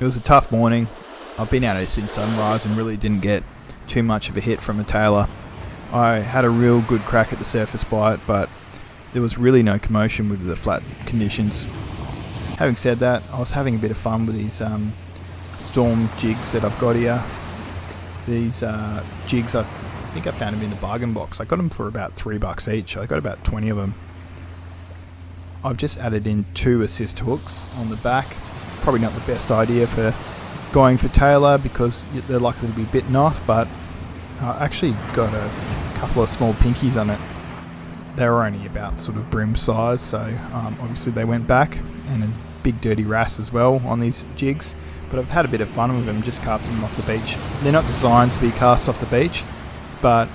It was a tough morning. I've been out here since sunrise and really didn't get too much of a hit from a Tailor. I had a real good crack at the surface bite, but there was really no commotion with the flat conditions. Having said that, I was having a bit of fun with these storm jigs that I've got here. These jigs, I think I found them in the bargain box. I got them for about $3 each. I got about 20 of them. I've just added in 2 assist hooks on the back. Probably not the best idea for going for Tailor because they're likely to be bitten off, but I actually got a couple of small pinkies on it. They were only about sort of brim size, so obviously they went back, and a big dirty wrasse as well on these jigs. But I've had a bit of fun with them, just casting them off the beach. They're not designed to be cast off the beach, but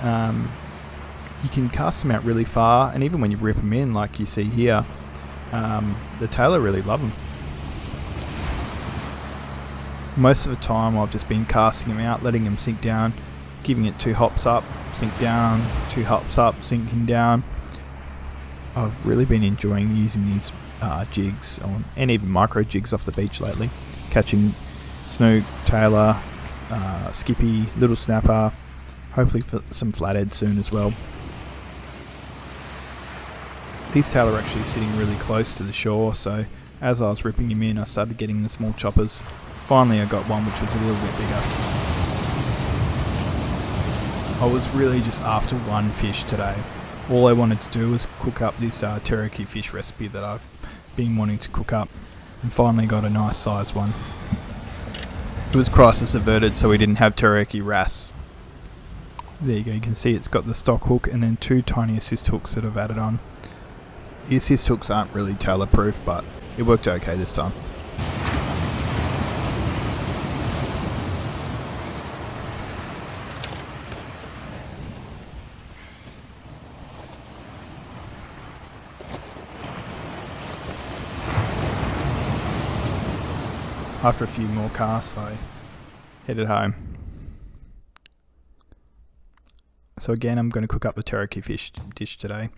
you can cast them out really far, and even when you rip them in, like you see here, the Tailor really love them. Most of the time I've just been casting them out, letting them sink down, giving it 2 hops up, sink down, 2 hops up, sinking down. I've really been enjoying using these jigs and even micro jigs off the beach lately, catching snook, Tailor, skippy, little snapper, hopefully for some flathead soon as well. These Tailor are actually sitting really close to the shore, so as I was ripping him in I started getting the small choppers. Finally I got one which was a little bit bigger. I was really just after one fish today. All I wanted to do was cook up this teriyaki fish recipe that I've been wanting to cook up, and finally got a nice sized one. It was crisis averted, so we didn't have teriyaki wrasse. There you go, you can see it's got the stock hook and then 2 tiny assist hooks that I've added on. The assist hooks aren't really Tailor proof, but it worked okay this time. After a few more casts, I headed home. So again, I'm going to cook up the teriyaki fish dish today.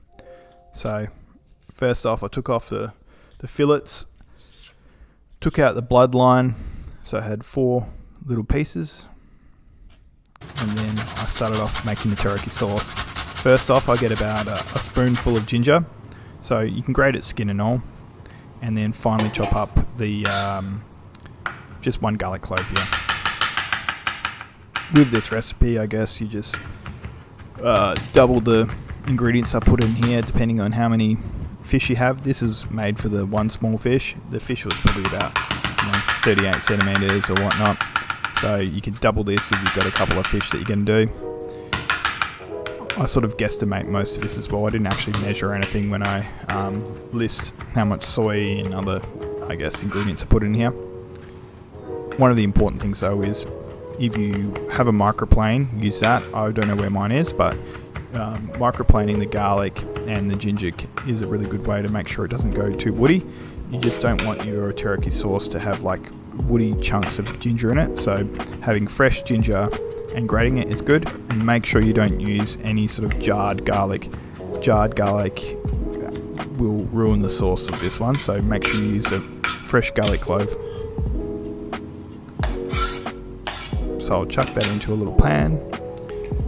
So first off, I took off the fillets, took out the bloodline, so I had 4 little pieces, and then I started off making the teriyaki sauce. First off, I get about a spoonful of ginger, so you can grate it skin and all, and then finally chop up the just 1 garlic clove here. With this recipe, I guess you just double the ingredients I put in here depending on how many fish you have. This is made for the 1 small fish. The fish was probably about 38 centimeters or whatnot, so you can double this if you've got a couple of fish that you're going to do. I sort of guesstimate most of this as well. I didn't actually measure anything when I list how much soy and other, I guess, ingredients I put in here. One of the important things though is if you have a microplane, use that. I don't know where mine is, but microplaning the garlic and the ginger is a really good way to make sure it doesn't go too woody. You just don't want your teriyaki sauce to have like woody chunks of ginger in it, so having fresh ginger and grating it is good, and make sure you don't use any sort of jarred garlic. Jarred garlic will ruin the sauce of this one, so make sure you use a fresh garlic clove. So I'll chuck that into a little pan,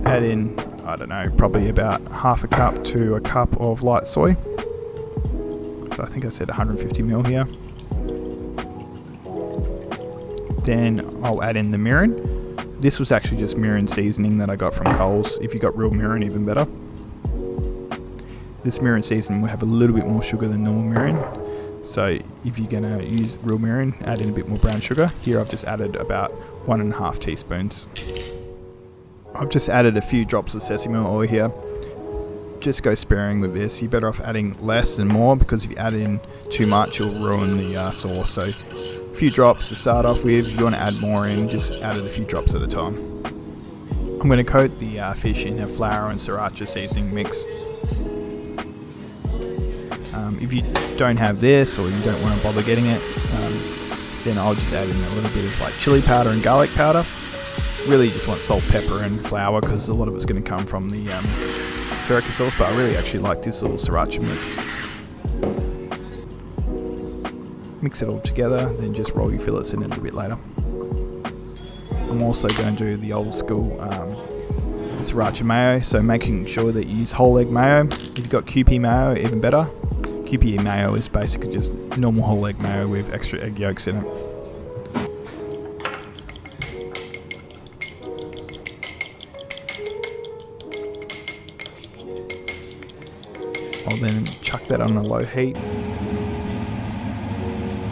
add in, I don't know, probably about half a cup to a cup of light soy. So I think I said 150 ml here. Then I'll add in the mirin. This was actually just mirin seasoning that I got from Coles. If you got real mirin, even better. This mirin seasoning will have a little bit more sugar than normal mirin. So if you're going to use real mirin, add in a bit more brown sugar. Here I've just added about 1.5 teaspoons. I've just added a few drops of sesame oil here. Just go sparing with this. You're better off adding less than more, because if you add in too much you'll ruin the sauce. So a few drops to start off with. If you want to add more in, just add it a few drops at a time. I'm going to coat the fish in a flour and sriracha seasoning mix. If you don't have this, or you don't want to bother getting it, then I'll just add in a little bit of like chili powder and garlic powder. Really just want salt, pepper and flour, because a lot of it's going to come from the teriyaki sauce, but I really actually like this little sriracha mix. Mix it all together, then just roll your fillets in a little bit later. I'm also going to do the old school sriracha mayo, so making sure that you use whole egg mayo. If you've got Kewpie mayo, even better. Kewpie mayo is basically just normal whole egg mayo with extra egg yolks in it. I'll then chuck that on a low heat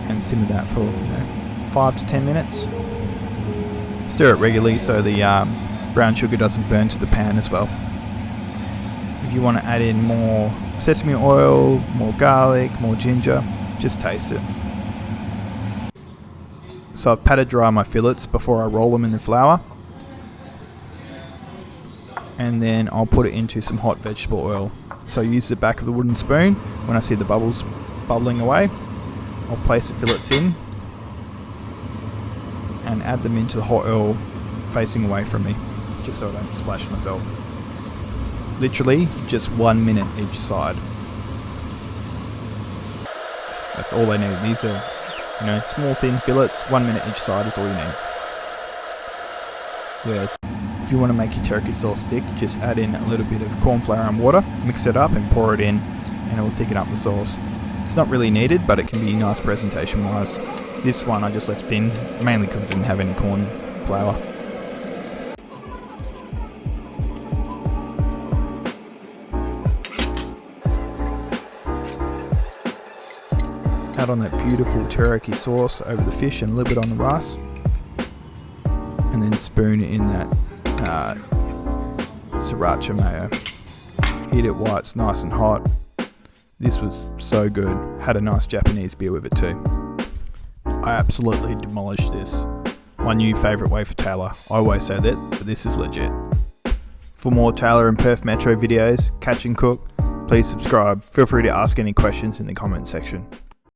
and simmer that for 5 to 10 minutes. Stir it regularly so the brown sugar doesn't burn to the pan as well. If you want to add in more sesame oil, more garlic, more ginger, just taste it. So I've patted dry my fillets before I roll them in the flour, and then I'll put it into some hot vegetable oil. So I use the back of the wooden spoon. When I see the bubbles bubbling away, I'll place the fillets in and add them into the hot oil facing away from me, just so I don't splash myself. Literally just 1 minute each side. That's all they need. These are, small thin fillets. 1 minute each side is all you need. Yes. If you want to make your teriyaki sauce thick, just add in a little bit of corn flour and water, mix it up and pour it in, and it will thicken up the sauce. It's not really needed, but it can be nice presentation wise. This one I just left thin, mainly because it didn't have any corn flour. Add on that beautiful teriyaki sauce over the fish and a little bit on the rice, and then spoon in that sriracha mayo. Eat it while it's nice and hot. This was so good. Had a nice Japanese beer with it too. I absolutely demolished this. My new favourite way for Tailor. I always say that, but this is legit. For more Tailor and Perth Metro videos, catch and cook, please subscribe. Feel free to ask any questions in the comment section.